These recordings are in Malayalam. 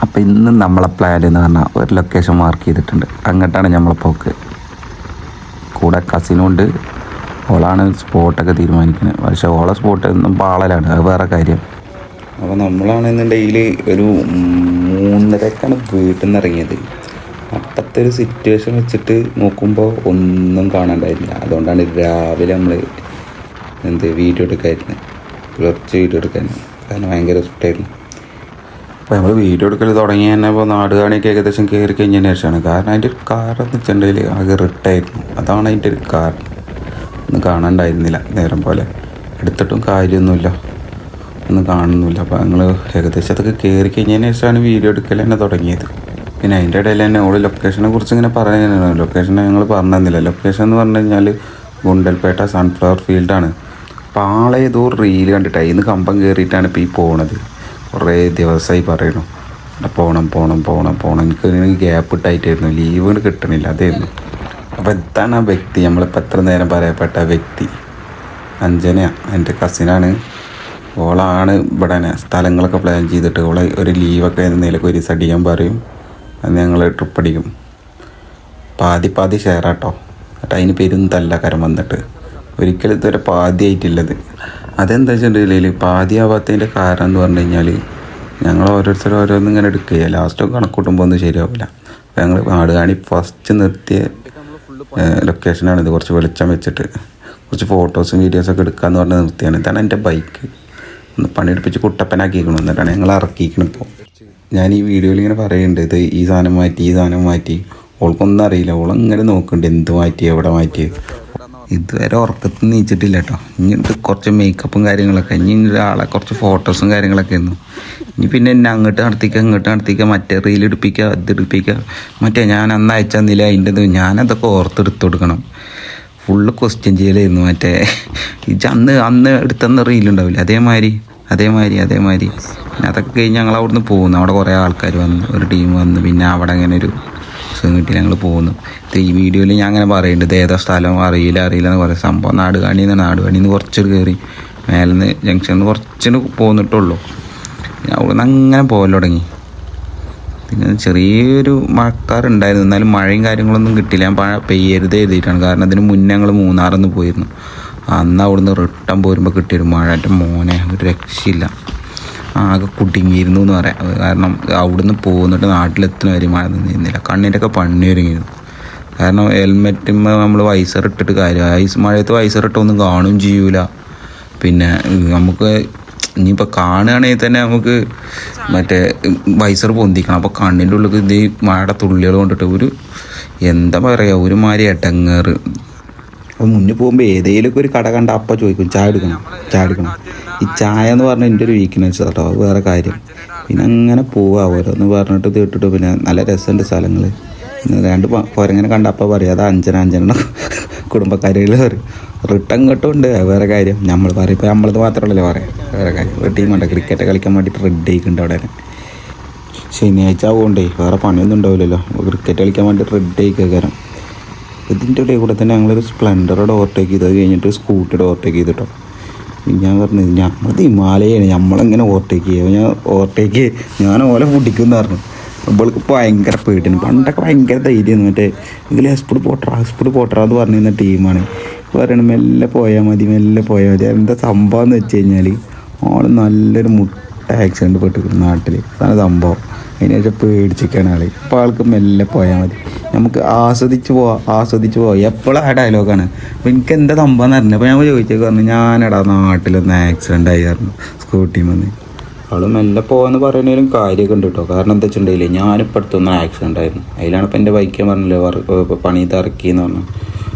അപ്പോൾ ഇന്ന് നമ്മളെ പ്ലാൻ എന്ന് പറഞ്ഞാൽ ഒരു ലൊക്കേഷൻ മാർക്ക് ചെയ്തിട്ടുണ്ട്. അങ്ങോട്ടാണ് നമ്മളെ പോക്ക്. കൂടെ കസിനുണ്ട്. ഓളാണ് സ്പോട്ടൊക്കെ തീരുമാനിക്കുന്നത്. പക്ഷേ ഓളെ സ്പോട്ട് ഒന്നും പാളലാണ്, അത് വേറെ കാര്യം. അപ്പോൾ നമ്മളാണെന്നുണ്ടെങ്കിൽ ഒരു 3:30ക്കാണ് വീട്ടിൽ നിന്ന് ഇറങ്ങിയത്. അപ്പോഴത്തെ ഒരു സിറ്റുവേഷൻ വെച്ചിട്ട് നോക്കുമ്പോൾ ഒന്നും കാണാണ്ടായിരുന്നില്ല. അതുകൊണ്ടാണ് രാവിലെ നമ്മൾ വീഡിയോ എടുക്കാമായിരുന്നു, കുറച്ച് വീഡിയോ എടുക്കായിരുന്നു. കാരണം ഭയങ്കര ഇഷ്ടമായിരുന്നു. അപ്പോൾ നമ്മൾ വീഡിയോ എടുക്കൽ തുടങ്ങി തന്നെ ഇപ്പോൾ നാടുകാണിയൊക്കെ ഏകദേശം കയറി കഴിഞ്ഞതിന് ശേഷമാണ്. കാരണം അതിൻ്റെ ഒരു കാറെന്ന് വെച്ചിട്ടുണ്ടെങ്കിൽ ആകെ റിട്ടായിരുന്നു. അതാണ് അതിൻ്റെ ഒരു കാരണം. ഒന്നും കാണാണ്ടായിരുന്നില്ല നേരം പോലെ. എടുത്തിട്ടും കാര്യമൊന്നുമില്ല, ഒന്നും കാണുന്നില്ല. അപ്പോൾ ഞങ്ങൾ ഏകദേശം അതൊക്കെ കയറി കഴിഞ്ഞതിന് ശേഷമാണ് വീഡിയോ എടുക്കൽ തന്നെ തുടങ്ങിയത്. പിന്നെ അതിൻ്റെ ഇടയിൽ തന്നെ ഓൾ ലൊക്കേഷനെ കുറിച്ച് ഇങ്ങനെ പറയുന്നതാണ്. ലൊക്കേഷൻ ഞങ്ങൾ പറഞ്ഞിരുന്നില്ല. ലൊക്കേഷൻ എന്ന് പറഞ്ഞു കഴിഞ്ഞാൽ ഗുണ്ടൽപേട്ട സൺഫ്ലവർ ഫീൽഡാണ്. അപ്പോൾ ആളെ ഏതോ റീൽ കണ്ടിട്ട് അതിൽ നിന്ന് കമ്പം കയറിയിട്ടാണ് ഇപ്പോൾ ഈ പോണത്. കുറേ ദിവസമായി പറയണു പോകണം. എനിക്ക് ഗ്യാപ്പ് ഇട്ടായിട്ടായിരുന്നു, ലീവ് കിട്ടണില്ല, അതായിരുന്നു. അപ്പോൾ ഇതാണ് ആ വ്യക്തി, നമ്മളിപ്പോൾ എത്ര നേരം പറയപ്പെട്ട വ്യക്തി. അഞ്ജനയാണ്, എൻ്റെ കസിനാണ്. ഓളാണ് ഇവിടെ സ്ഥലങ്ങളൊക്കെ പ്ലാൻ ചെയ്തിട്ട് ഓളെ ഒരു ലീവൊക്കെ എന്തെങ്കിലുമൊക്കെ ഒരു ദിവസം അടിക്കാൻ പറയും. അത് ഞങ്ങൾ ട്രിപ്പ് അടിക്കും. പാതി ഷെയർ ആട്ടോ. എന്നിട്ട് അതിന് പെരുന്തല്ല കരം വന്നിട്ട് ഒരിക്കലും ഇതുവരെ പാതി ആയിട്ടില്ലത്. അതെന്താ വെച്ചിട്ടുണ്ടെങ്കിൽ പാതി ആവാത്തതിൻ്റെ കാരണം എന്ന് പറഞ്ഞു കഴിഞ്ഞാൽ ഞങ്ങൾ ഓരോരുത്തരും ഓരോന്നും ഇങ്ങനെ എടുക്കുക. ലാസ്റ്റൊക്കെ കണക്കൂട്ടുമ്പോൾ ഒന്നും ശരിയാവില്ല. അപ്പോൾ ഞങ്ങൾ നാടുകാണി ഫസ്റ്റ് നിർത്തിയ ലൊക്കേഷനാണിത്. കുറച്ച് വെളിച്ചം വെച്ചിട്ട് കുറച്ച് ഫോട്ടോസും വീഡിയോസൊക്കെ എടുക്കാമെന്ന് പറഞ്ഞ് നിർത്തിയാണ്. ഇതാണ് എൻ്റെ ബൈക്ക്. ഒന്ന് പണിയെടുപ്പിച്ച് കുട്ടപ്പനാക്കിയിരിക്കണം. എന്നിട്ടാണ് ഞങ്ങൾ ഇറക്കിയിരിക്കണം. ഇപ്പോൾ ഞാൻ ഈ വീഡിയോയിൽ ഇങ്ങനെ പറയുന്നുണ്ട്, ഇത് ഈ സാധനം മാറ്റി. ഓൾക്കൊന്നും അറിയില്ല. ഓളിങ്ങനെ നോക്കുന്നുണ്ട് എന്ത് മാറ്റി, എവിടെ മാറ്റി. ഇതുവരെ ഉറക്കത്തിൽ നീച്ചിട്ടില്ല കേട്ടോ. ഇനിയിട്ട് കുറച്ച് മേക്കപ്പും കാര്യങ്ങളൊക്കെ. ഇനി ഒരാളെ കുറച്ച് ഫോട്ടോസും കാര്യങ്ങളൊക്കെ ആയിരുന്നു. ഇനി പിന്നെ എന്നെ അങ്ങോട്ട് നടത്തിക്കുക, മറ്റേ റീൽ എടുപ്പിക്കുക, ഇതെടുപ്പിക്കുക. മറ്റേ ഞാൻ അന്ന് അയച്ചു തന്നില്ല അതിൻ്റെ ഞാനതൊക്കെ ഓർത്തെടുത്ത് കൊടുക്കണം. ഫുള്ള് ക്വസ്റ്റ്യൻ ചെയ്യലായിരുന്നു. മറ്റേ അന്ന് എടുത്തന്ന റീലുണ്ടാവില്ല, അതേമാതിരി പിന്നെ അതൊക്കെ കഴിഞ്ഞ് ഞങ്ങൾ അവിടുന്ന് പോകുന്നു. അവിടെ കുറേ ആൾക്കാർ വന്നു, ഒരു ടീം വന്നു. പിന്നെ അവിടെ അങ്ങനെ ഒരു സുഖം കിട്ടി ഞങ്ങൾ പോകുന്നു. ഈ വീഡിയോയിൽ ഞാൻ അങ്ങനെ പറയുന്നുണ്ട്, ഇത് ഏതാ സ്ഥലം അറിയില്ല എന്ന് പറയാം. സംഭവം നാടുകാണിന്ന് കുറച്ചൊരു കയറി മേലെന്ന് ജംഗ്ഷനിൽ നിന്ന് കുറച്ചിന് പോന്നിട്ടുള്ളൂ. പിന്നെ അവിടുന്ന് അങ്ങനെ പോകൽ തുടങ്ങി. പിന്നെ ചെറിയൊരു മഴക്കാറുണ്ടായിരുന്നു, എന്നാലും മഴയും കാര്യങ്ങളൊന്നും കിട്ടില്ല. ഞാൻ പെയ്യരുത് എഴുതിയിട്ടാണ്. കാരണം അതിന് മുന്നേ ഞങ്ങൾ മൂന്നാറിന്ന് പോയിരുന്നു. അന്ന് അവിടുന്ന് റിട്ടേൺ പോരുമ്പോൾ കിട്ടിയൊരു മഴ, എൻ്റെ മോനെ ഒരു രക്ഷയില്ല. ആകെ കുടുങ്ങിയിരുന്നു എന്ന് പറയാം. കാരണം അവിടുന്ന് പോന്നിട്ട് നാട്ടിലെത്തുന്ന വരെ മഴ നിന്നിരുന്നില്ല. കണ്ണിൻ്റെയൊക്കെ പണി ഒരുങ്ങിയിരുന്നു. കാരണം ഹെൽമെറ്റുമ്പോൾ നമ്മൾ വൈസർ ഇട്ടിട്ട് കാര്യം, മഴയത്ത് വൈസർ ഇട്ടൊന്നും കാണുകയും ചെയ്യൂല. പിന്നെ നമുക്ക് ഇനിയിപ്പോൾ കാണുകയാണെങ്കിൽ തന്നെ നമുക്ക് മറ്റേ വൈസർ പൊന്തിക്കണം. അപ്പോൾ കണ്ണിൻ്റെ ഉള്ളിൽ ഇത് മഴയുടെ തുള്ളികൾ കൊണ്ടിട്ട് ഒരു എന്താ പറയുക, ഒരുമാതിരി ഇടങ്ങേറ്. അപ്പോൾ മുന്നിൽ പോകുമ്പോൾ ഏതെങ്കിലുമൊക്കെ ഒരു കട കണ്ട അപ്പം ചോദിക്കും ചായ എടുക്കണം. ഈ ചായ എന്ന് പറഞ്ഞാൽ എൻ്റെ ഒരു വീക്ക്നെസ് കേട്ടോ, അത് വേറെ കാര്യം. പിന്നെ അങ്ങനെ പോവുക ഓരോന്ന് പറഞ്ഞിട്ട് തീട്ടിട്ട്. പിന്നെ നല്ല രസമുണ്ട് സ്ഥലങ്ങൾ. രണ്ട് പോരങ്ങനെ കണ്ട അപ്പം പറയും അത് അഞ്ചന കുടുംബക്കാരികൾ പറയും. റിട്ടേൺ ഇങ്ങോട്ടുണ്ട്, അത് വേറെ കാര്യം. നമ്മൾ പറയും ഇപ്പോൾ നമ്മളത് മാത്രമല്ലല്ലോ പറയാം, വേറെ കാര്യം. ഒരു ടീമുണ്ട് ക്രിക്കറ്റ് കളിക്കാൻ വേണ്ടിയിട്ട് റെഡി ആയിക്കുന്നുണ്ട് അവിടെ. ശനിയാഴ്ച ആവുകൊണ്ടേ വേറെ പണിയൊന്നും ഉണ്ടാവില്ലല്ലോ. ക്രിക്കറ്റ് കളിക്കാൻ വേണ്ടി റെഡി ആയിക്കാരം. ഇതിൻ്റെ ഇടയിൽ കൂടെ തന്നെ ഞങ്ങളൊരു സ്പ്ലെൻഡറോട് ഓവർടേക്ക് ചെയ്ത്, അത് കഴിഞ്ഞിട്ട് സ്കൂട്ടിയുടെ ഓവർടേക്ക് ചെയ്തിട്ടോ. ഞാൻ പറഞ്ഞത് ഞമ്മത് ഹിമാലയാണ്, നമ്മളെങ്ങനെ ഓവർടേക്ക് ചെയ്യുക? ഞാൻ ഓലെ പൊട്ടിക്കുമെന്ന് പറഞ്ഞു. ഇവൾക്ക് ഭയങ്കര പേടിയാണ്. പണ്ടൊക്കെ ഭയങ്കര ധൈര്യമായിരുന്നു. മറ്റേ ഇതിൽ സ്പീഡ് പോട്ടറ എന്ന് പറഞ്ഞിരുന്ന ടീമാണ്. പറയണം മെല്ലെ പോയാൽ മതി. എന്താ സംഭവം എന്ന് വെച്ച് കഴിഞ്ഞാൽ ഓള് നല്ലൊരു ആക്സിഡൻറ്റ് പെട്ടിരിക്കുന്നു നാട്ടിൽ. അതാണ് സംഭവം. അതിനുശേഷം പേടിച്ചിരിക്കുകയാണ് ആൾ. അപ്പോൾ ആൾക്ക് മെല്ലെ പോയാൽ മതി, നമുക്ക് ആസ്വദിച്ച് പോവാം. എപ്പോഴും ആ ഡയലോഗാണ്. അപ്പോൾ എനിക്ക് എന്താ സംഭവം എന്ന് അറിഞ്ഞു. അപ്പോൾ ഞാൻ ചോദിച്ചേക്ക് പറഞ്ഞു, ഞാനെടാ നാട്ടിലൊന്ന് ആക്സിഡൻ്റ് ആയിരുന്നു സ്കൂട്ടിയിൽ വന്ന്. അവൾ മെല്ലെ പോകാമെന്ന് പറയുന്നതിലും കാര്യമൊക്കെ ഉണ്ട് കേട്ടോ. കാരണം എന്താ വെച്ചിട്ടുണ്ടെങ്കിൽ ഞാനിപ്പോൾ അടുത്തൊന്നും ആക്സിഡൻ്റ് ആയിരുന്നു. അതിലാണ് ഇപ്പോൾ എൻ്റെ ബൈക്ക് പറഞ്ഞില്ലേ പണി തറക്കിയെന്ന് പറഞ്ഞു.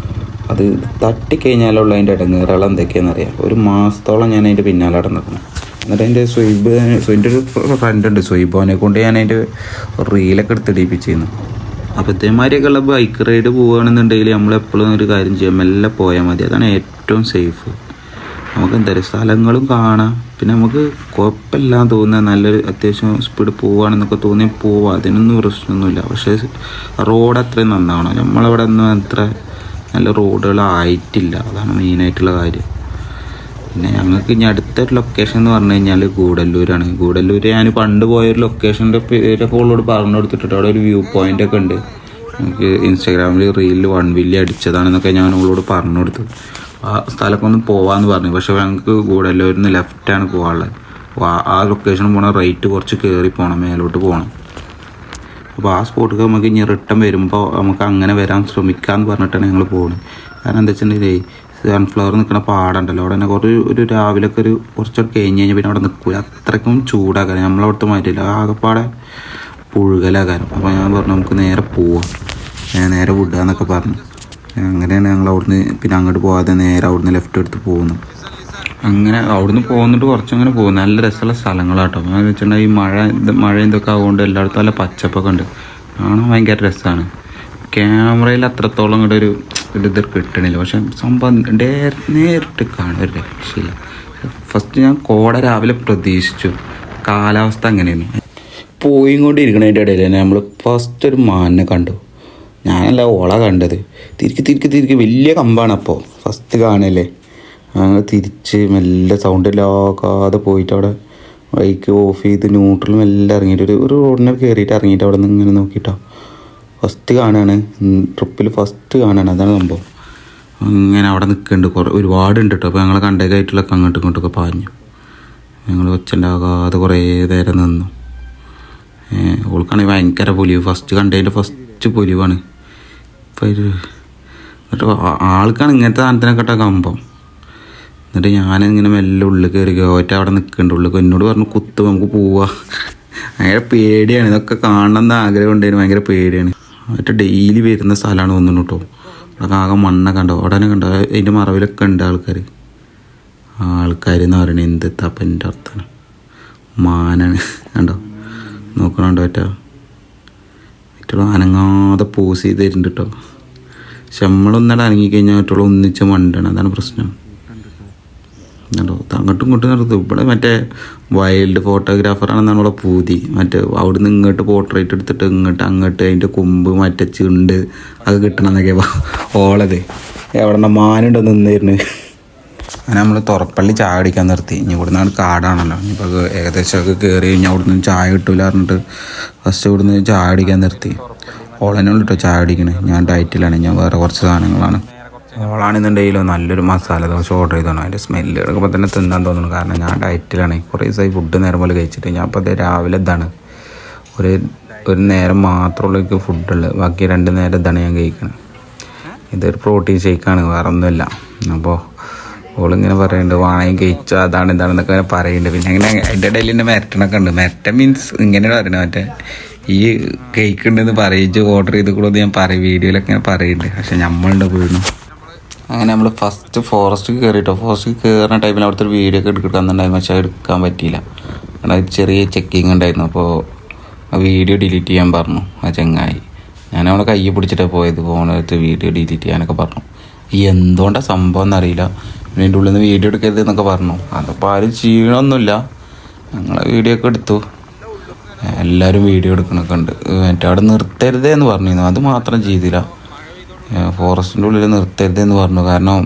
അത് തട്ടിക്കഴിഞ്ഞാലുള്ള അതിൻ്റെ ഇടങ്ങേറുകൾ എന്തൊക്കെയാണെന്നറിയാം. ഒരു മാസത്തോളം ഞാൻ അതിൻ്റെ പിന്നാലെ നടന്നിരുന്നു. എന്നിട്ട് എൻ്റെ എൻ്റെ ഒരു ഫ്രണ്ട് ഉണ്ട് സ്വൈബോനെ കൊണ്ട് ഞാൻ അതിൻ്റെ റീലൊക്കെ എടുത്തിടിപ്പിച്ചിരുന്നു. അപ്പോൾ ഇതേമാതിരിയൊക്കെ ഉള്ള ബൈക്ക് റൈഡ് പോവുകയാണെന്നുണ്ടെങ്കിൽ നമ്മളെപ്പോഴും ഒരു കാര്യം ചെയ്യാം, മെല്ലെ പോയാൽ മതി. അതാണ് ഏറ്റവും സേഫ്. നമുക്ക് എന്തായാലും സ്ഥലങ്ങളും കാണാം. പിന്നെ നമുക്ക് കുഴപ്പമില്ലാന്ന് തോന്നുക, നല്ലൊരു അത്യാവശ്യം സ്പീഡ് പോവുകയാണെന്നൊക്കെ തോന്നി പോവാം. അതിനൊന്നും പ്രശ്നമൊന്നുമില്ല. പക്ഷേ റോഡ് അത്രയും നന്നാവണം. നമ്മളവിടെ ഒന്നും അത്ര നല്ല റോഡുകളായിട്ടില്ല. അതാണ് മെയിനായിട്ടുള്ള കാര്യം. പിന്നെ ഞങ്ങൾക്ക് ഇനി അടുത്തൊരു ലൊക്കേഷൻ എന്ന് പറഞ്ഞു കഴിഞ്ഞാൽ ഗൂഡല്ലൂരാണ്. ഗൂഡല്ലൂർ ഞാൻ പണ്ട് പോയൊരു ലൊക്കേഷൻ്റെ പേരൊക്കെ ഉള്ളോട് പറഞ്ഞു കൊടുത്തിട്ടുണ്ട്. അവിടെ ഒരു വ്യൂ പോയിൻ്റ് ഒക്കെ ഉണ്ട്. എനിക്ക് ഇൻസ്റ്റാഗ്രാമിൽ റീലിൽ 1 മില്യൺ അടിച്ചതാണെന്നൊക്കെ ഞാൻ അവളോട് പറഞ്ഞു കൊടുത്തു. ആ സ്ഥലമൊക്കെ ഒന്ന് പോകാമെന്ന് പറഞ്ഞു. പക്ഷേ ഞങ്ങൾക്ക് ഗൂഡല്ലൂരിൽ നിന്ന് ലെഫ്റ്റാണ് പോകാനുള്ളത്. അപ്പോൾ ആ ലൊക്കേഷൻ പോകണ റേറ്റ് കുറച്ച് കയറി പോകണം, മേലോട്ട് പോകണം. അപ്പോൾ ആ സ്പോട്ടിൽ നമുക്ക് ഇനി റിട്ടേൺ വരുമ്പോൾ നമുക്ക് അങ്ങനെ വരാൻ ശ്രമിക്കാമെന്ന് പറഞ്ഞിട്ടാണ് ഞങ്ങൾ പോകുന്നത്. കാരണം എന്താ വെച്ചിട്ടുണ്ടെങ്കിൽ സൺഫ്ലവർ നിൽക്കുന്ന പാടുണ്ടല്ലോ, അവിടെ തന്നെ ഒരു രാവിലെയൊക്കെ കുറച്ചൊക്കെ കഴിഞ്ഞ് കഴിഞ്ഞാൽ പിന്നെ അവിടെ നിൽക്കില്ല. അത്രയ്ക്കും ചൂടാകാരം. നമ്മളവിടുത്തെ മാറ്റില്ല, ആകെപ്പാടെ പുഴുകലാകാരം. അപ്പോൾ ഞാൻ പറഞ്ഞു നമുക്ക് നേരെ പോവാം, നേരെ വിടുക എന്നൊക്കെ പറഞ്ഞു. അങ്ങനെയാണ് ഞങ്ങൾ അവിടുന്ന് പിന്നെ അങ്ങോട്ട് പോകാതെ നേരെ അവിടുന്ന് ലെഫ്റ്റ് എടുത്ത് പോകുന്നു. അങ്ങനെ അവിടുന്ന് പോകുന്നിട്ട് കുറച്ചങ്ങനെ പോകും. നല്ല രസമുള്ള സ്ഥലങ്ങളാട്ടോ. എന്ന് വെച്ചിട്ടുണ്ടെങ്കിൽ ഈ മഴ ഇതൊക്കെ ആകുകൊണ്ട് എല്ലായിടത്തും നല്ല പച്ചപ്പൊക്കെ ഉണ്ട്. കാണാൻ ഭയങ്കര രസമാണ്. ക്യാമറയിൽ അത്രത്തോളം കൂടെ ഒരു ഇത് കിട്ടണില്ല. പക്ഷെ സംഭവം നേരിട്ട് കാണാൻ ഒരു രക്ഷയില്ല. ഫസ്റ്റ് ഞാൻ കോട രാവിലെ പ്രതീക്ഷിച്ചു, കാലാവസ്ഥ അങ്ങനെയായിരുന്നു. പോയി കൊണ്ടിരിക്കണതിൻ്റെ ഇടയിൽ തന്നെ നമ്മൾ ഫസ്റ്റ് ഒരു മാനിനെ കണ്ടു. ഞാനല്ല ഓള കണ്ടത്. തിരിക്ക് വലിയ കമ്പാണ്. അപ്പോൾ ഫസ്റ്റ് കാണല്ലേ, ഞങ്ങൾ തിരിച്ച് മെല്ലെ സൗണ്ട് ഇല്ലാക്കാതെ പോയിട്ട് അവിടെ ബൈക്ക് ഓഫ് ചെയ്ത് ന്യൂട്രലും എല്ലാം ഇറങ്ങിയിട്ട് ഒരു റോഡിനെ കയറിയിട്ട് ഇറങ്ങിയിട്ട് അവിടെ നിന്ന് ഇങ്ങനെ നോക്കിയിട്ടോ ഫസ്റ്റ് കാണുകയാണ്. ട്രിപ്പിൽ ഫസ്റ്റ് കാണുകയാണ്. അതാണ് സംഭവം. ഇങ്ങനെ അവിടെ നിൽക്കുന്നുണ്ട്. ഒരുപാടുണ്ട് കേട്ടോ. അപ്പോൾ ഞങ്ങളെ കണ്ടേക്കായിട്ടുള്ളൊക്കെ അങ്ങോട്ടും ഇങ്ങോട്ടൊക്കെ പാഞ്ഞു. ഞങ്ങൾ ഒച്ചണ്ടാകാതെ കുറേ നേരം നിന്നു. ഓൾക്കാണെങ്കിൽ ഭയങ്കര പൊലിവ്. First കണ്ടതിൻ്റെ first പൊലിവാണ്. ഇപ്പോൾ എന്നിട്ട് ആൾക്കാണ് ഇങ്ങനത്തെ സാധനത്തിനൊക്കെ കമ്പം. എന്നിട്ട് ഞാനിങ്ങനെ മെല്ലെ ഉള്ളിൽ കയറി ഒറ്റ അവിടെ നിൽക്കുന്നുണ്ട്. ഉള്ളിൽ എന്നോട് പറഞ്ഞു കുത്തു നമുക്ക് പോവാ. ഭയങ്കര പേടിയാണ്. ഇതൊക്കെ കാണണമെന്ന് ആഗ്രഹം ഉണ്ടായിരുന്നു. ഭയങ്കര പേടിയാണ്. മറ്റേ ഡെയിലി വരുന്ന സ്ഥലമാണ് തോന്നുന്നു കേട്ടോ. അതൊക്കെ ആകെ മണ്ണൊക്കെ കണ്ടോ, ഉടനെ കണ്ടോ, അതിൻ്റെ മറവിലൊക്കെ ഉണ്ട് ആൾക്കാർ എന്ന് പറയണത്. എന്ത് തപ്പൻ്റെ അർത്ഥമാണ്. മാനാണ് കണ്ടോ, നോക്കണുണ്ടോ ഒറ്റ മറ്റുള്ള അനങ്ങാതെ പോസ് ചെയ്ത് തരുന്നുണ്ട് കേട്ടോ. പക്ഷെ നമ്മളൊന്നിടെ അനങ്ങിക്കഴിഞ്ഞാൽ മറ്റുള്ള ഒന്നിച്ച് മണ്ടാണ്. അതാണ് പ്രശ്നം കേട്ടോ. അങ്ങോട്ടും ഇങ്ങോട്ടും നടത്തും. ഇവിടെ മറ്റേ വൈൽഡ് ഫോട്ടോഗ്രാഫറാണെന്നാണ് ഇവിടെ പൂതി. മറ്റേ അവിടുന്ന് ഇങ്ങോട്ട് പോർട്രേറ്റ് എടുത്തിട്ട് അങ്ങോട്ട് അതിൻ്റെ കൊമ്പ് മറ്റേ ചുണ്ട് അത് കിട്ടണമെന്നൊക്കെ ഓളത് എവിടെ മാനുണ്ടോ നിന്നിരുന്നു. അങ്ങനെ നമ്മൾ തുറപ്പള്ളി ചായ അടിക്കാൻ നിർത്തി. ഇനി ഇവിടെ നിന്നാണ് കാടാണല്ലോ. ഇനിയിപ്പോൾ ഏകദേശമൊക്കെ കയറി കഴിഞ്ഞാൽ അവിടെ നിന്ന് ചായ കിട്ടില്ല പറഞ്ഞിട്ട് ഫസ്റ്റ് ഇവിടെ നിന്ന് ചായ അടിക്കാൻ നിർത്തി. ഓളെന്നുള്ളൂ കേട്ടോ ചായ അടിക്കണേ. ഞാൻ ഡയറ്റിലാണ്. ഞാൻ വേറെ കുറച്ച് സാധനങ്ങളാണ്. ഓളാണെന്നുണ്ടെങ്കിലോ നല്ലൊരു മസാല ദോശ ഓർഡർ ചെയ്തോണം. അതിൻ്റെ സ്മെല്ല് എടുക്കുമ്പോൾ തന്നെ തിന്നാൻ തോന്നുന്നു. കാരണം ഞാൻ ഡയറ്റിലാണ്. കുറേ ദിവസമായി ഫുഡ് നേരം പോലെ കഴിച്ചിട്ട്. ഞാൻ അപ്പോൾ രാവിലെ ഇതാണ് ഒരു നേരം മാത്രമുള്ള എനിക്ക് ഫുഡുള്ളത്. ബാക്കി 2 നേരം ഇതാണ് ഞാൻ കഴിക്കുന്നത്. ഇതൊരു പ്രോട്ടീൻ ഷേക്കാണ്, വേറെ ഒന്നുമില്ല. അപ്പോൾ ഓളിങ്ങനെ പറയുന്നുണ്ട് വാണയും കഴിച്ചാൽ അതാണ് ഇതാണെന്നൊക്കെ ഇങ്ങനെ പറയുന്നുണ്ട്. പിന്നെ അങ്ങനെ അതിൻ്റെ ഇടയിൽ എൻ്റെ മെരട്ടണൊക്കെ ഉണ്ട്. മെരട്ട മീൻസ് ഇങ്ങനെയാണ് പറയുന്നത്. മറ്റേ ഈ കേക്ക് ഉണ്ടെന്ന് പറയിച്ച് ഓർഡർ ചെയ്ത് കൂടെ ഞാൻ പറയും, വീഡിയോയിലൊക്കെ ഇങ്ങനെ പറയുന്നുണ്ട്. പക്ഷെ നമ്മളുടെ വീഴുന്നു. അങ്ങനെ നമ്മൾ ഫസ്റ്റ് ഫോറസ്റ്റ് കയറിയിട്ടോ. ഫോറസ്റ്റ് കയറുന്ന ടൈമിൽ അവിടുത്തെ ഒരു വീഡിയോ ഒക്കെ എടുക്കാന്നുണ്ടായിരുന്നു. പക്ഷേ എടുക്കാൻ പറ്റിയില്ല. കാരണം ചെറിയ ചെക്കിങ് ഉണ്ടായിരുന്നു. അപ്പോൾ ആ വീഡിയോ ഡിലീറ്റ് ചെയ്യാൻ പറഞ്ഞു ആ ചങ്ങായി. ഞാനവിടെ കൈ പിടിച്ചിട്ടാണ് പോയത്. ഫോണെടുത്ത് വീഡിയോ ഡിലീറ്റ് ചെയ്യാനൊക്കെ പറഞ്ഞു. എന്തുകൊണ്ടാണ് സംഭവം എന്നറിയില്ല. പിന്നെ എൻ്റെ ഉള്ളിൽ നിന്ന് വീഡിയോ എടുക്കരുത് എന്നൊക്കെ പറഞ്ഞു. അതിപ്പോൾ ആരും ചെയ്യണമൊന്നുമില്ല. ഞങ്ങളെ വീഡിയോ ഒക്കെ എടുത്തു. എല്ലാവരും വീഡിയോ എടുക്കണൊക്കെ ഉണ്ട്. മറ്റേ അവിടെ നിർത്തരുതേ എന്ന് പറഞ്ഞിരുന്നു. അത് മാത്രം ചെയ്തില്ല. ഫോറസ്റ്റിൻ്റെ ഉള്ളിൽ നിർത്തരുതെന്ന് പറഞ്ഞു. കാരണം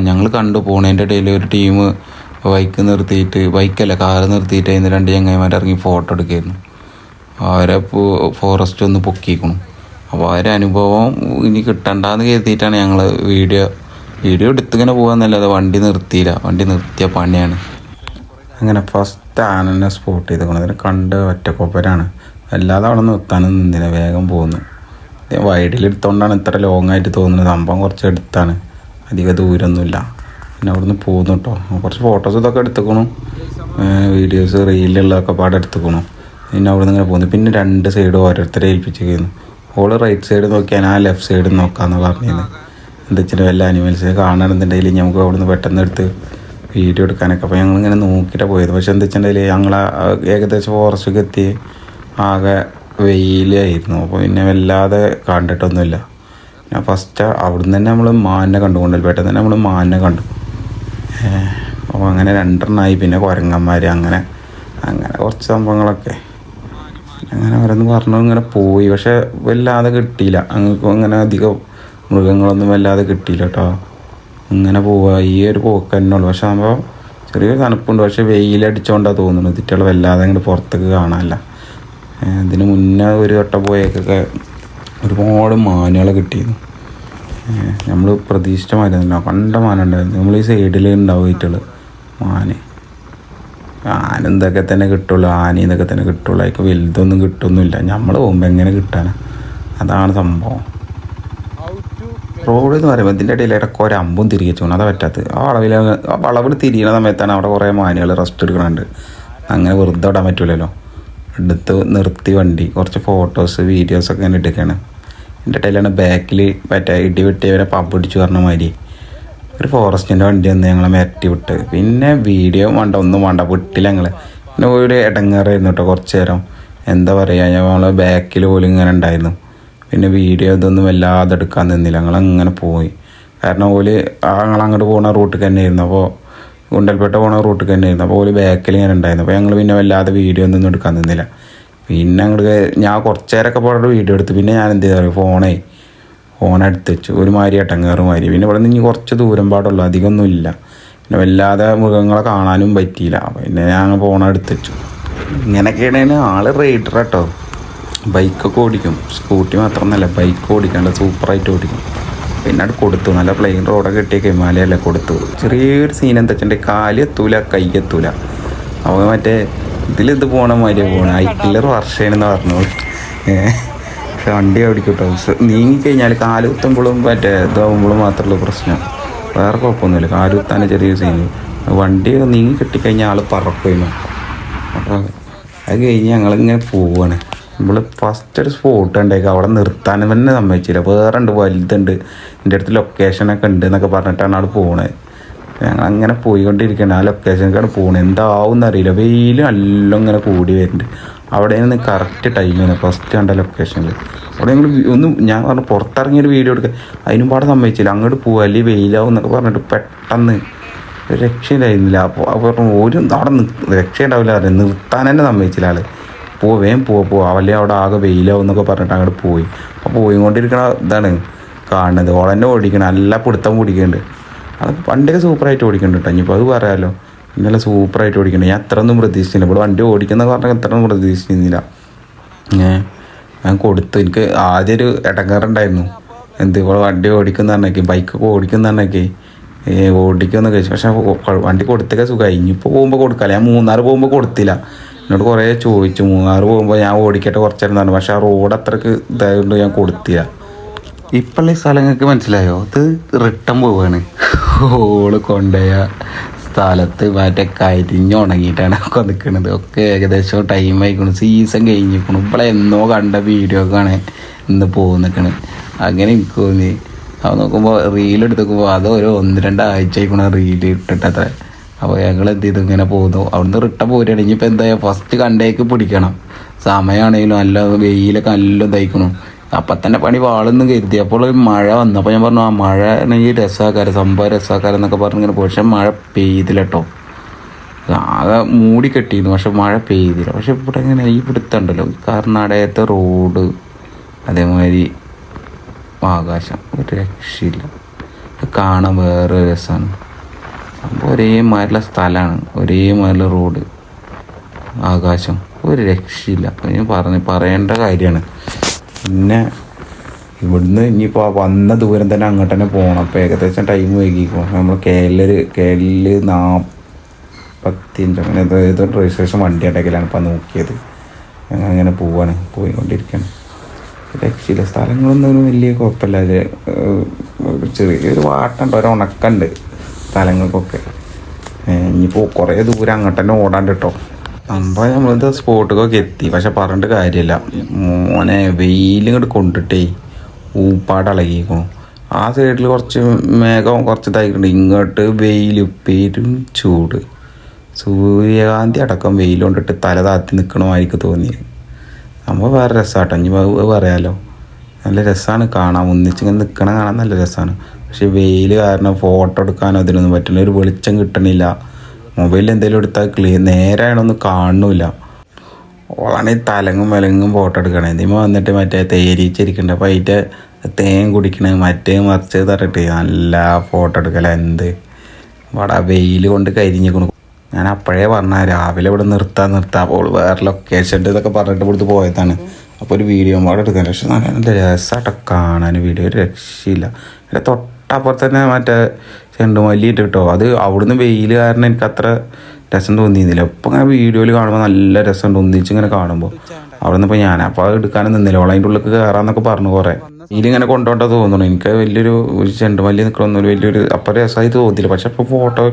ഞങ്ങൾ കണ്ടു പോണതിൻ്റെ ഇടയിൽ ഒരു ടീം ബൈക്ക് നിർത്തിയിട്ട്, ബൈക്കല്ല കാറ് നിർത്തിയിട്ട് അതിന് 2 ചങ്ങായിമാർ ഇറങ്ങി ഫോട്ടോ എടുക്കായിരുന്നു. അവരെ ഫോറസ്റ്റ് ഒന്ന് പൊക്കിക്കണം. അപ്പോൾ അവരെ അനുഭവം ഇനി കിട്ടണ്ടെന്ന് കരുതിയിട്ടാണ് ഞങ്ങൾ വീഡിയോ എടുത്തിങ്ങനെ പോകാമെന്നല്ലാതെ വണ്ടി നിർത്തിയില്ല. വണ്ടി നിർത്തിയ പണിയാണ്. അങ്ങനെ ഫസ്റ്റ് ആനനെ സ്പോട്ട് ചെയ്തേക്കണം. അതിനെ കണ്ട് ഒറ്റക്കൊപ്പരാണ്. അല്ലാതെ അവിടെ നിർത്താനും നിന്നില്ല, വേഗം പോകുന്നു. വൈഡിലെടുത്തോണ്ടാണ് ഇത്ര ലോങ് ആയിട്ട് തോന്നുന്നത്. സംഭവം കുറച്ച് എടുത്താണ്, അധികം ദൂരമൊന്നുമില്ല. പിന്നെ അവിടെ നിന്ന് പോകുന്നു കേട്ടോ. കുറച്ച് ഫോട്ടോസ് ഇതൊക്കെ എടുത്തുക്കണം, വീഡിയോസ് റീലിലുള്ളതൊക്കെ പാടെ എടുത്തുക്കണം. പിന്നെ അവിടെ നിന്ന് ഇങ്ങനെ പോകുന്നു. പിന്നെ 2 സൈഡ് ഓരോരുത്തരെ ഏൽപ്പിച്ചിരിക്കുന്നു. ഓള് റൈറ്റ് സൈഡ് നോക്കിയാൽ ആ ലെഫ്റ്റ് സൈഡ് നോക്കാമെന്ന് പറഞ്ഞിരുന്നു. എന്താ വെച്ചാൽ വല്ല അനിമൽസിനെ കാണണമെന്നുണ്ടെങ്കിൽ നമുക്ക് അവിടെ നിന്ന് പെട്ടെന്ന് എടുത്ത് വീഡിയോ എടുക്കാനൊക്കെ. അപ്പോൾ ഞങ്ങളിങ്ങനെ നോക്കിയിട്ടാണ് പോയത്. പക്ഷെ എന്താ വെച്ചിട്ടുണ്ടെങ്കിൽ ഞങ്ങൾ ഏകദേശം ഫോറസ്റ്റൊക്കെ എത്തി ആകെ വെയിലായിരുന്നു. അപ്പോൾ പിന്നെ വല്ലാതെ കണ്ടിട്ടൊന്നുമില്ല. ഞാൻ ഫസ്റ്റ് അവിടുന്ന് തന്നെ നമ്മൾ മാനിനെ കണ്ടുകൊണ്ടല്ലോ. പെട്ടെന്ന് തന്നെ നമ്മൾ മാനിനെ കണ്ടു. അപ്പോൾ അങ്ങനെ 2 പിന്നെ കുരങ്ങന്മാർ അങ്ങനെ കുറച്ച് സംഭവങ്ങളൊക്കെ അങ്ങനെ ഓരോന്ന് പറഞ്ഞു ഇങ്ങനെ പോയി. പക്ഷെ വല്ലാതെ കിട്ടിയില്ല. അങ്ങനെ അധികം മൃഗങ്ങളൊന്നും വല്ലാതെ കിട്ടിയില്ല കേട്ടോ. ഇങ്ങനെ പോവുക ഈ ഒരു പോക്ക് തന്നെ ഉള്ളു. പക്ഷെ ആകുമ്പോൾ ചെറിയൊരു തണുപ്പുണ്ട്. പക്ഷേ വെയിലടിച്ചുകൊണ്ടാണ് തോന്നുന്നത് ഇതിറ്റുള്ള വല്ലാതെ അങ്ങോട്ട് പുറത്തേക്ക് കാണാനില്ല. ഇതിന് മുന്നേ ഒരു വട്ടം പോയേക്കൊക്കെ ഒരുപാട് മാനുകളെ കിട്ടിയിരുന്നു. നമ്മൾ പ്രതീക്ഷിച്ച മാനുണ്ടല്ലോ, കണ്ട മാനുണ്ടായിരുന്നു. നമ്മൾ ഈ സൈഡിൽ ഉണ്ടാവും വീട്ടുകൾ ആനന്തൊക്കെ തന്നെ കിട്ടുള്ളൂ, ആനയിന്നൊക്കെ തന്നെ കിട്ടുള്ളൂ. അതിക്ക് വലുതൊന്നും കിട്ടുന്നില്ല. നമ്മൾ പോകുമ്പോൾ എങ്ങനെ കിട്ടാനാ? അതാണ് സംഭവം. റോഡ് എന്ന് പറയുമ്പോൾ ഇതിൻ്റെ ഇടയിൽ ഇടയ്ക്ക് ഒരു അമ്പും തിരികെ അതാ പറ്റാത്തത്. ആ വളവിൽ തിരിയണ സമയത്താണ് അവിടെ കുറേ മാനുകൾ റെസ്റ്റ് എടുക്കണുണ്ട്. അങ്ങനെ വെറുതെ ഇടാൻ പറ്റില്ലല്ലോ. എടുത്ത് നിർത്തി വണ്ടി കുറച്ച് ഫോട്ടോസ് വീഡിയോസൊക്കെ ഇങ്ങനെ എടുക്കുകയാണ്. എൻ്റെ ഇടയിലാണ് ബാക്കിൽ മറ്റേ ഇടി വെട്ടിയവരെ പമ്പ് പിടിച്ച് പറഞ്ഞ മാതിരി ഒരു ഫോറസ്റ്റിൻ്റെ വണ്ടി വന്ന് ഞങ്ങളെ മെരട്ടി വിട്ട്. പിന്നെ വീഡിയോ വേണ്ട, ഒന്നും വേണ്ട, വിട്ടില്ല ഞങ്ങൾ. പിന്നെ ഒരു ഇടങ്ങേറായിരുന്നു കേട്ടോ കുറച്ച് നേരം. എന്താ പറയുക, ഞങ്ങൾ ബാക്കിൽ പോലും ഇങ്ങനെ ഉണ്ടായിരുന്നു. പിന്നെ വീഡിയോ ഇതൊന്നും വല്ലാതെ എടുക്കാൻ നിന്നില്ല. ഞങ്ങളങ്ങനെ പോയി. കാരണം ഞങ്ങളങ്ങോട്ട് പോകുന്ന റൂട്ടിൽ തന്നെ ആയിരുന്നു. അപ്പോൾ ഗുണ്ടൽപേട്ട പോകുന്ന റൂട്ടിൽ തന്നെ ആയിരുന്നു. അപ്പോൾ ബാക്കിൽ ഇങ്ങനെ ഉണ്ടായിരുന്നു. അപ്പോൾ ഞങ്ങൾ പിന്നെ വല്ലാതെ വീഡിയോ ഒന്നും എടുക്കാൻ നിന്നില്ല. പിന്നെ അങ്ങോട്ട് ഞാൻ കുറച്ച് നേരമൊക്കെ പോയിട്ട് വീഡിയോ എടുത്തു. പിന്നെ ഞാൻ എന്ത് ചെയ്തു, ഫോണെടുത്ത് വെച്ചു. ഒരുമാതിരി ഇട്ടങ്ങേറുമാതിരി. പിന്നെ ഇവിടെ നിന്ന് കുറച്ച് ദൂരം പാടുള്ളൂ, അധികമൊന്നും ഇല്ല. പിന്നെ വല്ലാതെ മൃഗങ്ങളെ കാണാനും പറ്റിയില്ല. പിന്നെ ഞാൻ ഫോണെടുത്ത് വെച്ചു. ഇങ്ങനെയൊക്കെയാണ് ആൾ റൈഡർ കേട്ടോ. ബൈക്കൊക്കെ ഓടിക്കും, സ്കൂട്ടി മാത്രമൊന്നുമല്ല, ബൈക്ക് ഓടിക്കാണ്ട് സൂപ്പറായിട്ട് ഓടിക്കും. പിന്നെ അത് കൊടുത്തു. നല്ല പ്ലെയിൻ റോഡൊക്കെ കിട്ടിയ ഹിമാലയല്ലേ കൊടുത്തു. ചെറിയൊരു സീൻ എന്താ വെച്ചിട്ടുണ്ടെങ്കിൽ കാല് എത്തൂല, കൈ എത്തൂല. അപ്പോൾ മറ്റേ ഇതിലിത് പോകണ മാതിരിയാണ് പോകണം. ഐക്കില്ലർ വർഷേനെന്ന് പറഞ്ഞു. പക്ഷെ വണ്ടി ഓടിക്കട്ടോ. നീങ്ങിക്കഴിഞ്ഞാൽ കാലുത്തുമ്പോഴും മറ്റേ ഇതാവുമ്പോഴും മാത്രമുള്ള പ്രശ്നം. വേറെ കുഴപ്പമൊന്നുമില്ല. കാലുത്താൻ ചെറിയൊരു സീന്. വണ്ടി നീങ്ങി കിട്ടിക്കഴിഞ്ഞാൽ ആൾ പറക്കുമായിരുന്നു. അപ്പോൾ അത് കഴിഞ്ഞ് ഞങ്ങളിങ്ങനെ പോവുകയാണ്. നമ്മൾ ഫസ്റ്റ് ഒരു സ്പോട്ട് ഉണ്ടാക്കി അവിടെ നിർത്താൻ തന്നെ സമ്മതിച്ചില്ല. വേറെ ഉണ്ട്, വലുതുണ്ട്, എൻ്റെ അടുത്ത് ലൊക്കേഷനൊക്കെ ഉണ്ട് എന്നൊക്കെ പറഞ്ഞിട്ടാണ് അവിടെ പോണത്. ഞങ്ങൾ അങ്ങനെ പോയിക്കൊണ്ടിരിക്കുകയാണ്. ആ ലൊക്കേഷനൊക്കെയാണ് പോകുന്നത്. എന്താവും എന്നറിയില്ല. വെയിൽ നല്ല ഇങ്ങനെ കൂടി വരുന്നുണ്ട്. അവിടെ നിന്ന് കറക്റ്റ് ടൈമിന് ഫസ്റ്റ് കണ്ട ലൊക്കേഷനിൽ അവിടെ ഞങ്ങൾ ഞാൻ പറഞ്ഞു പുറത്തിറങ്ങിയൊരു വീഡിയോ എടുക്കുക. അതിനും പാടെ സമ്മതിച്ചില്ല. അങ്ങോട്ട് പോവുക അല്ലെങ്കിൽ വെയിലാവും എന്നൊക്കെ പറഞ്ഞിട്ട് പെട്ടെന്ന് രക്ഷയിലായിരുന്നില്ല. അപ്പോൾ പറഞ്ഞു അവിടെ രക്ഷയുണ്ടാവില്ല, നിർത്താൻ തന്നെ സമ്മതിച്ചില്ല ആൾ. വേഗം പോവാ അല്ലെങ്കിൽ അവിടെ ആകെ വെയിലാവും എന്നൊക്കെ പറഞ്ഞിട്ട് അങ്ങോട്ട് പോയി. അപ്പോൾ പോയിക്കൊണ്ടിരിക്കണ ഇതാണ് കാണുന്നത്. ഓളെന്നെ ഓടിക്കണം, നല്ല പിടുത്തം പിടിക്കുന്നുണ്ട്. അത് വണ്ടിയൊക്കെ സൂപ്പറായിട്ട് ഓടിക്കുന്നുണ്ട് കേട്ടോ. ഇനിയിപ്പോൾ അത് പറയാമല്ലോ. ഇന്നലെ സൂപ്പറായിട്ട് ഓടിക്കുന്നുണ്ട്. ഞാൻ അത്രയൊന്നും പ്രതീക്ഷിച്ചില്ല. ഇവിടെ വണ്ടി ഓടിക്കുന്നൊക്കെ പറഞ്ഞാൽ അത്രയൊന്നും പ്രതീക്ഷിച്ചിരുന്നില്ല. ഞാൻ കൊടുത്തു. എനിക്ക് ആദ്യം ഒരു ഇടങ്ങേറുണ്ടായിരുന്നു. ഇവിടെ വണ്ടി ഓടിക്കുന്ന പറഞ്ഞേക്ക്, ബൈക്കൊക്കെ ഓടിക്കുന്ന പറഞ്ഞേക്ക് ഓടിക്കുമെന്ന് കഴിച്ചു. പക്ഷേ വണ്ടി കൊടുത്തൊക്കെ സുഖമായി. ഇനിയിപ്പോൾ പോകുമ്പോൾ കൊടുക്കാമല്ലോ. ഞാൻ മൂന്നാർ പോകുമ്പോൾ കൊടുത്തില്ല. എന്നോട് കുറേ ചോദിച്ചു. മൂന്നാർ പോകുമ്പോൾ ഞാൻ ഓടിക്കട്ടെ കുറച്ചേരം പറഞ്ഞു. പക്ഷേ ആ റോഡ് അത്രയ്ക്ക് ഇതായതുകൊണ്ട് ഞാൻ കൊടുത്തില്ല. ഇപ്പോഴുള്ള ഈ സ്ഥലങ്ങൾക്ക് മനസ്സിലായോ, ഇത് റിട്ടേൺ പോവുകയാണ്. ഓള് കൊണ്ടുപോയ സ്ഥലത്ത് മറ്റേ കരിഞ്ഞുണങ്ങിയിട്ടാണ് ഒക്കെ നിൽക്കുന്നത്. ഒക്കെ ഏകദേശം ടൈം ആയിക്കണം, സീസൺ കഴിഞ്ഞിരിക്കണം. ഇവിടെ എന്നോ കണ്ട വീഡിയോ ആണ് ഇന്ന് നിൽക്കണ്. അങ്ങനെ എനിക്ക് തോന്നി. അത് നോക്കുമ്പോൾ റീലെടുത്ത് നോക്കുമ്പോൾ അത് ഒരു 1-2 ആഴ്ച ആയിക്കണം റീൽ ഇട്ടിട്ടത്ര. അപ്പോൾ ഞങ്ങൾ എന്ത് ചെയ്തു, ഇങ്ങനെ പോകുന്നു. അവിടുന്ന് റിട്ടേൺ പോരുകയാണ്. ഇനിയിപ്പോൾ എന്താ ഫസ്റ്റ് കണ്ടേക്ക് പിടിക്കണം. സമയമാണെങ്കിലും നല്ല വെയിലൊക്കെ നല്ല ഇതായിക്കണം. അപ്പം തന്നെ പണി വാളൊന്നും കരുതി. അപ്പോൾ മഴ വന്നു. അപ്പോൾ ഞാൻ പറഞ്ഞു, ആ മഴ ആണെങ്കിൽ രസമാക്കാരം, സംഭവം രസമാക്കാരം എന്നൊക്കെ പറഞ്ഞിങ്ങനെ പോയി. പക്ഷെ മഴ പെയ്തില്ല കേട്ടോ. ആകെ മൂടി കെട്ടിയിരുന്നു, പക്ഷെ മഴ പെയ്തില്ല. പക്ഷെ ഇവിടെ ഇങ്ങനെ ഈ പിടുത്തുണ്ടല്ലോ, കർണാടകത്തെ റോഡ് അതേമാതിരി ആകാശം ഒരു രക്ഷയില്ല. കാണാൻ വേറെ രസമാണ്. സംഭവം ഒരേമാതിരിയുള്ള സ്ഥലമാണ്, ഒരേമാതിരിയുള്ള റോഡ്, ആകാശം, ഒരു രക്ഷയില്ല. പറയേണ്ട കാര്യമാണ്. പിന്നെ ഇവിടുന്ന് ഇനിയിപ്പോൾ വന്ന ദൂരം തന്നെ അങ്ങോട്ട് തന്നെ പോകണം. അപ്പോൾ ഏകദേശം ടൈം വൈകിക്കും. നമ്മൾ കേരള 45 അങ്ങനെ ഏതോ രജിസ്ട്രേഷൻ വണ്ടി ഉണ്ടെങ്കിലാണ് ഇപ്പം നോക്കിയത്. ഞങ്ങൾ അങ്ങനെ പോയിക്കൊണ്ടിരിക്കുകയാണ്. രക്ഷയില്ല. സ്ഥലങ്ങളൊന്നും വലിയ കുഴപ്പമില്ല. ചെറിയൊരു വാട്ടുണ്ട്, ഒരു ഉണക്കുണ്ട് സ്ഥലങ്ങൾക്കൊക്കെ. ഇനിയിപ്പോൾ കുറേ ദൂരം അങ്ങോട്ട് തന്നെ ഓടാണ്ട് കേട്ടോ. സംഭവം നമ്മളിത് സ്പോട്ടിലൊക്കെ എത്തി. പക്ഷെ പറഞ്ഞിട്ട് കാര്യമില്ല മോനെ, വെയിലിങ്ങോട്ട് കൊണ്ടിട്ടേ ഊപ്പാട് ഇളകിക്കണം. ആ സൈഡിൽ കുറച്ച് മേഘം കുറച്ച് ഇതായിട്ടുണ്ട്. ഇങ്ങോട്ട് വെയിൽ, പെരും ചൂട്, സൂര്യകാന്തി അടക്കം വെയിൽ കൊണ്ടിട്ട് തല താത്തി നിൽക്കണമായിരിക്കും തോന്നി. സംഭവം വേറെ രസമാട്ടോ. ഇനി പറയാമല്ലോ, നല്ല രസമാണ് കാണാൻ. ഒന്നിച്ചിങ്ങനെ നിൽക്കണം കാണാൻ നല്ല രസമാണ്. പക്ഷെ വെയിൽ കാരണം ഫോട്ടോ എടുക്കാനോ അതിനൊന്നും പറ്റില്ല. ഒരു വെളിച്ചം കിട്ടണില്ല. മൊബൈലിൽ എന്തെങ്കിലും എടുത്താൽ നേരെയാണൊന്നും കാണുന്നില്ല. ഓളാണെങ്കിൽ തലങ്ങും വിലങ്ങും ഫോട്ടോ എടുക്കണം. എന്തെങ്കിലും വന്നിട്ട് മറ്റേ തേരിച്ചിരിക്കണ്ട. അപ്പോൾ അതിൻ്റെ തേൻ കുടിക്കണ മറ്റേ മറിച്ച് തരട്ടെ നല്ല ഫോട്ടോ എടുക്കല. എന്ത് ഇവിടെ വെയിൽ കൊണ്ട് കരിഞ്ഞിക്കണം. ഞാൻ അപ്പോഴേ പറഞ്ഞാൽ രാവിലെ ഇവിടെ നിർത്താം അപ്പോൾ വേറെ ലൊക്കേഷൻ ഇതൊക്കെ പറഞ്ഞിട്ട് ഇവിടുത്തെ പോയതാണ്. അപ്പോൾ ഒരു വീഡിയോ പാടെ എടുക്കാൻ പക്ഷെ നല്ല രസമായിട്ടോ കാണാൻ, വീഡിയോ ഒരു രക്ഷയില്ല. എൻ്റെ തൊട്ടപ്പുറത്ത് തന്നെ മറ്റേ ചെണ്ടുമല്ലി ഇട്ട് കേട്ടോ. അത് അവിടുന്ന് വെയിൽ കാരണം എനിക്ക് അത്ര രസം തോന്നിയിരുന്നില്ല. ഇപ്പം ഇങ്ങനെ വീഡിയോയിൽ കാണുമ്പോൾ നല്ല രസമുണ്ട് ഒന്നിച്ചിങ്ങനെ കാണുമ്പോൾ. അവിടെ നിന്ന് ഇപ്പോൾ ഞാൻ അപ്പോൾ അത് എടുക്കാനും നിന്നില്ല. ഓൾ അതിൻ്റെ ഉള്ളിൽ കയറാമെന്നൊക്കെ പറഞ്ഞു കുറേ. ഇതിലിങ്ങനെ കൊണ്ടുപോകേണ്ട തോന്നുന്നു. എനിക്ക് വലിയൊരു ചെണ്ടുമല്ലി നിൽക്കണമെന്നൊരു വലിയൊരു അപ്പം രസമായി തോന്നിയില്ല. പക്ഷെ അപ്പോൾ ഫോട്ടോ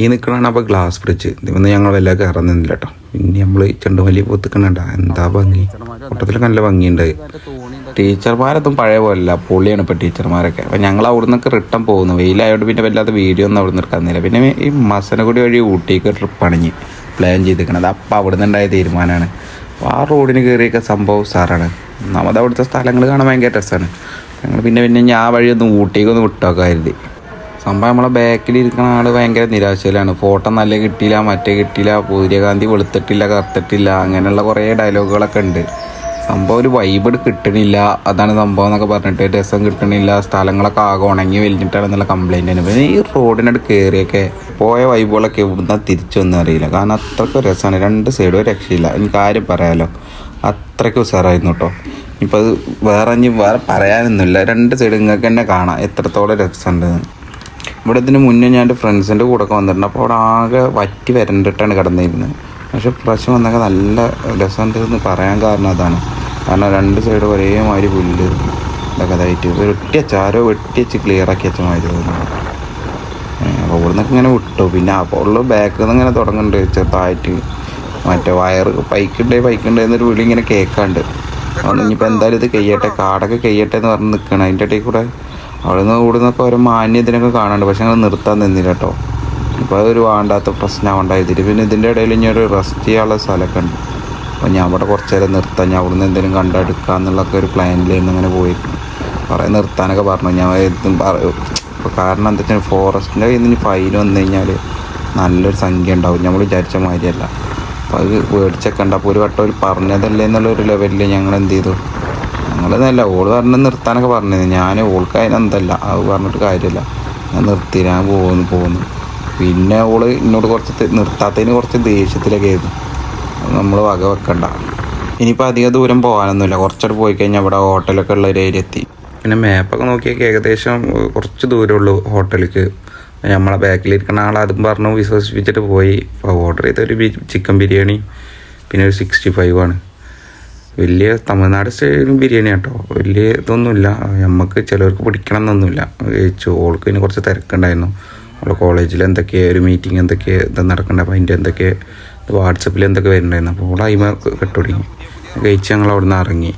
ഈ നിൽക്കണതാണ് അപ്പോൾ ഗ്ലാസ് ബ്രിഡ്ജ്. ഇതൊന്നും ഞങ്ങൾ വല്ല കയറാൻ നിന്നില്ല കേട്ടോ. പിന്നെ നമ്മൾ ചെണ്ടുമല്ലി പൊത്തിക്കണണ്ട എന്താ ഭംഗി, ഫോട്ടോത്തിൽ നല്ല ഭംഗിയുണ്ട്. ടീച്ചർമാരൊന്നും പഴയ പോലല്ല, പൊളിയാണ് ഇപ്പോൾ ടീച്ചർമാരൊക്കെ. അപ്പം ഞങ്ങൾ അവിടെ നിന്നൊക്കെ റിട്ടേൺ പോകുന്നു. വെയിലായതുകൊണ്ട് പിന്നെ വല്ലാത്ത വീഡിയോ ഒന്നും അവിടെ നിന്ന് എടുക്കാന്നില്ല. പിന്നെ ഈ മസനഗുഡി വഴി ഊട്ടിക്ക് ട്രിപ്പാണ് ഇനി പ്ലാൻ ചെയ്തിരിക്കണത്. അപ്പം അവിടെ നിന്നുണ്ടായ തീരുമാനമാണ്. അപ്പോൾ ആ റോഡിന് കയറിയൊക്കെ സംഭവം സാറാണ്. ഒന്നാമത് അവിടുത്തെ സ്ഥലങ്ങൾ കാണാൻ ഭയങ്കര രസമാണ്. ഞങ്ങൾ പിന്നെ ആ വഴിയൊന്നും ഊട്ടിക്കൊന്നും വിട്ടൊക്കെ കരുതി. സംഭവം നമ്മളെ ബാക്കിലിരിക്കുന്ന ആൾ ഭയങ്കര നിരാശയിലാണ്. ഫോട്ടോ നല്ല കിട്ടിയില്ല, മറ്റേ കിട്ടിയില്ല, സൂര്യകാന്തി വെളുത്തിട്ടില്ല, കറുത്തിട്ടില്ല, അങ്ങനെയുള്ള കുറേ ഡയലോഗുകളൊക്കെ ഉണ്ട്. സംഭവം ഒരു വൈബ് കിട്ടണില്ല, അതാണ് സംഭവം എന്നൊക്കെ പറഞ്ഞിട്ട് രസം കിട്ടണില്ല, സ്ഥലങ്ങളൊക്കെ ആകെ ഉണങ്ങി വലിഞ്ഞിട്ടാണെന്നുള്ള കംപ്ലൈൻ്റ് ആണ്. പിന്നെ ഈ റോഡിനടുത്ത് കയറിയൊക്കെ പോയ വൈബുകളൊക്കെ ഇവിടുന്ന് തിരിച്ചു വന്നും അറിയില്ല. കാരണം അത്രയ്ക്ക് രസമാണ്. രണ്ട് സൈഡും ഒരു രക്ഷയില്ല. എനിക്ക് കാര്യം പറയാമല്ലോ, അത്രയ്ക്ക് ഉഷാറായിരുന്നു കേട്ടോ. ഇപ്പം അത് വേറെ പറയാനൊന്നുമില്ല. രണ്ട് സൈഡ് നിങ്ങൾക്ക് തന്നെ കാണാം എത്രത്തോളം രസമുണ്ടെന്ന്. ഇവിടെ ഇതിന് മുന്നേ ഞാൻ എൻ്റെ ഫ്രണ്ട്സിൻ്റെ കൂടെ ഒക്കെ വന്നിട്ടുണ്ട്. അപ്പോൾ അവിടെ ആകെ വറ്റി വരണ്ടിട്ടാണ് കിടന്നിരുന്നത്. പക്ഷെ പ്രാവശ്യം വന്നൊക്കെ നല്ല രസമുണ്ട് എന്ന് പറയാൻ കാരണം അതാണ്. കാരണം രണ്ട് സൈഡ് ഒരേമാതിരി പുല്ല് ഇതൊക്കെ ഇതായിട്ട് വെട്ടിവെച്ച് ക്ലിയറാക്കി വെച്ച മാതിരി തോന്നുന്നു. അപ്പോൾ ഇവിടെ നിന്നൊക്കെ ഇങ്ങനെ വിട്ടു. പിന്നെ അപ്പോൾ ഉള്ള ബാക്കിൽ നിന്ന് ഇങ്ങനെ തുടങ്ങുന്നുണ്ട് ചെറുതായിട്ട് മറ്റേ വയറ് പൈക്കുണ്ട് എന്നൊരു വിളി ഇങ്ങനെ കേൾക്കാണ്ട്. അതുകൊണ്ട് ഇനിയിപ്പോൾ എന്തായാലും ഇത് കാടൊക്കെ കഴിയട്ടെ എന്ന് പറഞ്ഞ് നിൽക്കണം. അതിൻ്റെ ഇടയിൽ കൂടെ അവിടെ നിന്ന് കൂടുന്നൊക്കെ ഓരോ മാന്യത്തിനൊക്കെ കാണാനുണ്ട്. പക്ഷെ ഞങ്ങൾ നിർത്താൻ നിന്നില്ല കേട്ടോ. ഇപ്പോൾ അതൊരു വേണ്ടാത്ത പ്രശ്നമുണ്ടായിരുന്നില്ല. പിന്നെ ഇതിൻ്റെ ഇടയിൽ ഇനി ഒരു റെസ്റ്റ് ചെയ്യാനുള്ള സ്ഥലമൊക്കെ ഉണ്ട്. അപ്പോൾ ഞാൻ അവിടെ കുറച്ച് നേരം നിർത്താം, ഞാൻ അവിടെ നിന്ന് എന്തെങ്കിലും കണ്ടെടുക്കുക എന്നുള്ളൊക്കെ ഒരു പ്ലാനിലായിരുന്നു അങ്ങനെ പോയിരുന്നു. കുറേ നിർത്താനൊക്കെ പറഞ്ഞു. ഞാൻ ഇപ്പോൾ കാരണം എന്താ വെച്ചാൽ ഫോറസ്റ്റിൻ്റെ കയ്യിൽ നിന്ന് ഫൈൻ വന്നു കഴിഞ്ഞാൽ നല്ലൊരു സംഖ്യ ഉണ്ടാവും. നമ്മൾ വിചാരിച്ച മാതിരിയല്ല. അപ്പോൾ അത് മേടിച്ചൊക്കെ ഉണ്ട്. അപ്പോൾ ഒരു വട്ടം ഒരു പറഞ്ഞതല്ലേ എന്നുള്ളൊരു ലെവലിൽ ഞങ്ങൾ എന്ത് ചെയ്തു, ഞങ്ങളെന്നല്ല ഓള് പറഞ്ഞ് നിർത്താനൊക്കെ പറഞ്ഞത്. ഞാൻ ഓൾക്ക് അതിനെന്തല്ല അത് പറഞ്ഞിട്ട് കാര്യമില്ല. ഞാൻ നിർത്തി, ഞാൻ പോകുന്നു. പിന്നെ ഓള് എന്നോട് കുറച്ച് നിർത്താത്തതിന് കുറച്ച് ദേഷ്യത്തിലൊക്കെ ആയിരുന്നു. നമ്മൾ വക വെക്കണ്ട. ഇനിയിപ്പോൾ അധികം ദൂരം പോകാനൊന്നുമില്ല. കുറച്ചോട്ട് പോയി കഴിഞ്ഞാൽ അവിടെ ഹോട്ടലൊക്കെ ഉള്ള ഒരു ഏരിയ എത്തി. പിന്നെ മാപ്പൊക്കെ നോക്കിയാൽ ഏകദേശം കുറച്ച് ദൂരമുള്ളൂ ഹോട്ടലിലേക്ക്. നമ്മളെ ബാക്കിലിരിക്കുന്ന ആൾ അതും പറഞ്ഞു വിശ്വസിപ്പിച്ചിട്ട് പോയി. ഓർഡർ ചെയ്തൊരു ചിക്കൻ ബിരിയാണി പിന്നെ ഒരു 65 ആണ്. വലിയ തമിഴ്നാട് സ്റ്റൈൽ ബിരിയാണി കേട്ടോ. വലിയ ഇതൊന്നുമില്ല. നമുക്ക് ചിലവർക്ക് പിടിക്കണം എന്നൊന്നുമില്ല. കഴിച്ചു. ഓൾക്ക് പിന്നെ കുറച്ച് തിരക്കുണ്ടായിരുന്നു. അവളുടെ കോളേജിൽ എന്തൊക്കെയാണ് ഒരു മീറ്റിംഗ് ഇത് നടക്കണ്ട. അപ്പോൾ അതിൻ്റെ എന്തൊക്കെ വാട്സപ്പിൽ എന്തൊക്കെ വരുന്നുണ്ടായിരുന്നു. അപ്പോൾ അവൾ അയിമ കെട്ടുടങ്ങി. കഴിച്ച് ഞങ്ങൾ അവിടെ നിന്ന് ഇറങ്ങി.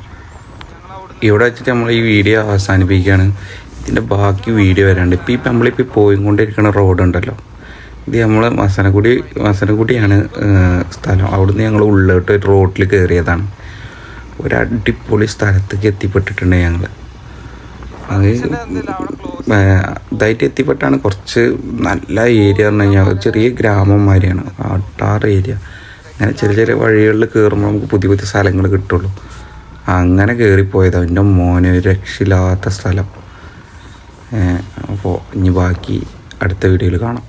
ഇവിടെ വെച്ചിട്ട് നമ്മൾ ഈ വീഡിയോ അവസാനിപ്പിക്കുകയാണ്. ഇതിൻ്റെ ബാക്കി വീഡിയോ വരാണ്ട്. ഇപ്പം നമ്മളിപ്പോൾ പോയിക്കൊണ്ടിരിക്കുന്ന റോഡുണ്ടല്ലോ, ഇത് നമ്മൾ മസനഗുഡിയാണ് സ്ഥലം. അവിടുന്ന് ഞങ്ങൾ ഉള്ളിലോട്ട് റോഡിൽ കയറിയതാണ്. ഒരു അടിപൊളി സ്ഥലത്തേക്ക് എത്തിപ്പെട്ടിട്ടുണ്ട് ഞങ്ങൾ. അത് ഇതായിട്ട് എത്തിപ്പെട്ടാണ്. കുറച്ച് നല്ല ഏരിയ പറഞ്ഞു കഴിഞ്ഞാൽ ചെറിയ ഗ്രാമന്മാരെയാണ്, ആട്ടാറ് ഏരിയ. അങ്ങനെ ചെറിയ വഴികളിൽ കയറുമ്പോൾ നമുക്ക് പുതിയ സ്ഥലങ്ങൾ കിട്ടുള്ളൂ. അങ്ങനെ കയറിപ്പോയതാണ്. എൻ്റെ മോനെ ഒരു രക്ഷയില്ലാത്ത സ്ഥലം. അപ്പോൾ ഇനി ബാക്കി അടുത്ത വീഡിയോയിൽ കാണാം.